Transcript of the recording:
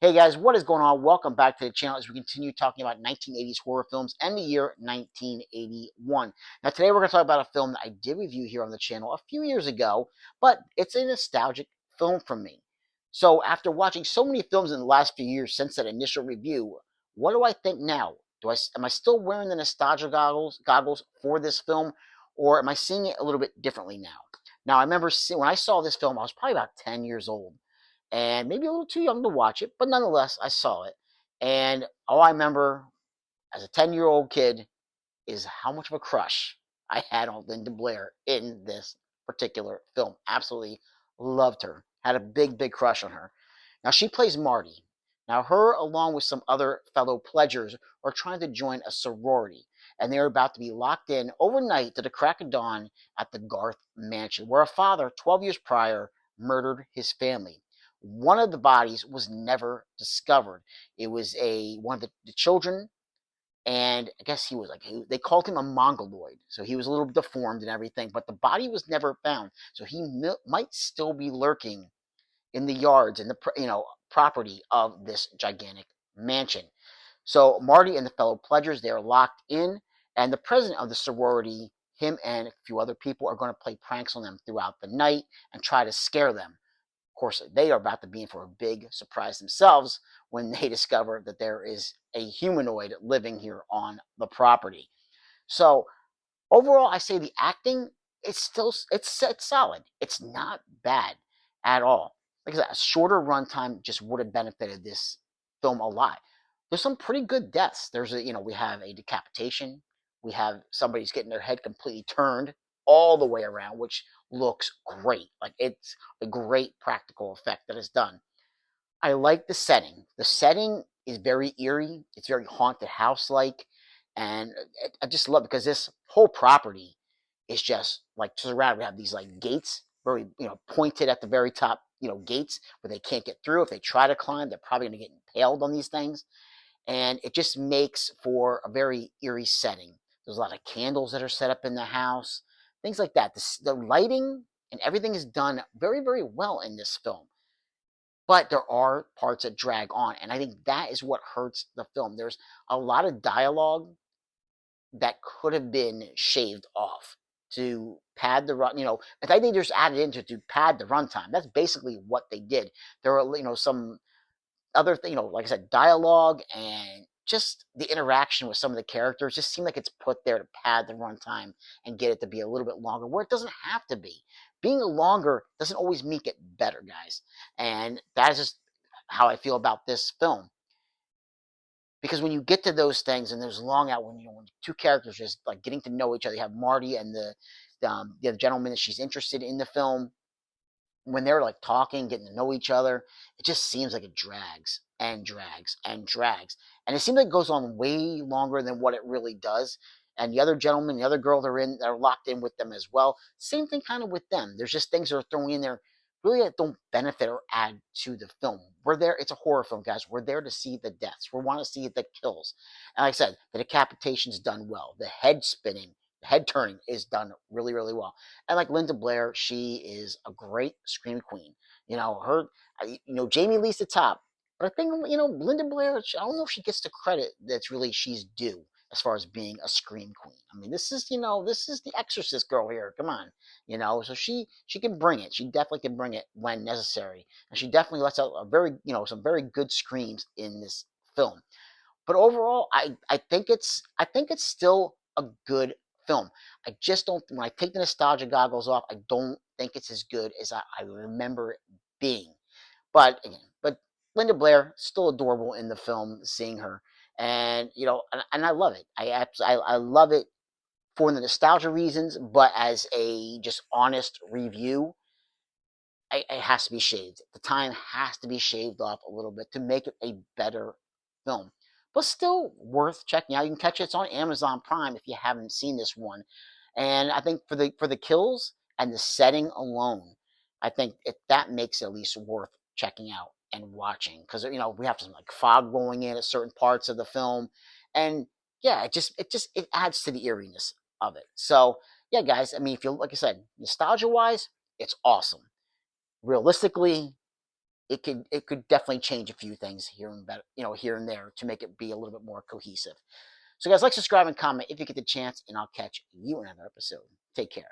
Hey guys, what is going on? Welcome back to the channel as we continue talking about 1980s horror films and the year 1981. Now, today we're going to talk about a film that I did review here on the channel a few years ago, but it's a nostalgic film for me. So, after watching so many films in the last few years since that initial review, what do I think now? Am I still wearing the nostalgia goggles for this film, or am I seeing it a little bit differently now? Now, I remember when I saw this film, I was probably about 10 years old and maybe a little too young to watch it, but nonetheless, I saw it. And all I remember as a 10-year-old kid is how much of a crush I had on Linda Blair in this particular film. Absolutely loved her. Had a big, big crush on her. Now, she plays Marty. Now, her, along with some other fellow pledgers, are trying to join a sorority, and they're about to be locked in overnight to the crack of dawn at the Garth Mansion, where a father, 12 years prior, murdered his family. One of the bodies was never discovered. It was one of the children, and I guess he was like they called him a mongoloid, so he was a little deformed and everything. But the body was never found, so he might still be lurking in the yards and the property of this gigantic mansion. So Marty and the fellow pledgers, they are locked in, and the president of the sorority, him and a few other people, are going to play pranks on them throughout the night and try to scare them. Of course, they are about to be in for a big surprise themselves when they discover that there is a humanoid living here on the property. So overall, I say the acting it's solid. It's not bad at all. Like I said, a shorter runtime just would have benefited this film a lot. There's some pretty good deaths. We have a decapitation. We have somebody's getting their head completely turned all the way around, which looks great. Like it's a great practical effect that is done. I like the setting. The setting is very eerie. It's very haunted house like, and I just love it because this whole property is just like surrounded. We have these like gates, very pointed at the very top, gates where they can't get through. If they try to climb, they're probably going to get impaled on these things, and it just makes for a very eerie setting. There's a lot of candles that are set up in the house, things like that. The lighting and everything is done very, very well in this film, but there are parts that drag on, and I think that is what hurts the film. There's a lot of dialogue that could have been shaved off to pad the run. I think they just added into to pad the runtime. That's basically what they did. There are some other thing, like I said, dialogue and just the interaction with some of the characters just seem like it's put there to pad the runtime and get it to be a little bit longer, where it doesn't have to be. Being longer doesn't always make it better, guys. And that is just how I feel about this film. Because when you get to those things and there's long out when two characters just like getting to know each other, you have Marty and the other gentleman that she's interested in the film, when they're like talking, getting to know each other, it just seems like it drags and drags and drags. And it seems like it goes on way longer than what it really does. And the other gentleman, the other girl they're locked in with them as well. Same thing kind of with them. There's just things that are thrown in there really that don't benefit or add to the film. We're there, it's a horror film, guys. We're there to see the deaths. We want to see the kills. And like I said, the decapitation's done well. The head spinning, the head turning is done really, really well. And like Linda Blair, she is a great scream queen. Jamie Lee's the top. But I think, Linda Blair, I don't know if she gets the credit that's really she's due as far as being a scream queen. I mean, this is the Exorcist girl here. Come on, so she can bring it. She definitely can bring it when necessary, and she definitely lets out some very good screams in this film. But overall, I think it's still a good film. I just don't. When I take the nostalgia goggles off, I don't think it's as good as I remember it being. But again, Linda Blair still adorable in the film, seeing her, and and I love it. I love it for the nostalgia reasons, but as a just honest review, it has to be shaved. The time has to be shaved off a little bit to make it a better film. But still worth checking out. You can catch it. It's on Amazon Prime if you haven't seen this one. And I think for the kills and the setting alone, I think that makes it at least worth checking out and watching, because we have some like fog rolling in at certain parts of the film, and yeah, it adds to the eeriness of it. So yeah, guys, I mean, if you like I said, nostalgia wise, it's awesome. Realistically, it could definitely change a few things here and here and there to make it be a little bit more cohesive. So guys, like, subscribe, and comment if you get the chance, and I'll catch you in another episode. Take care.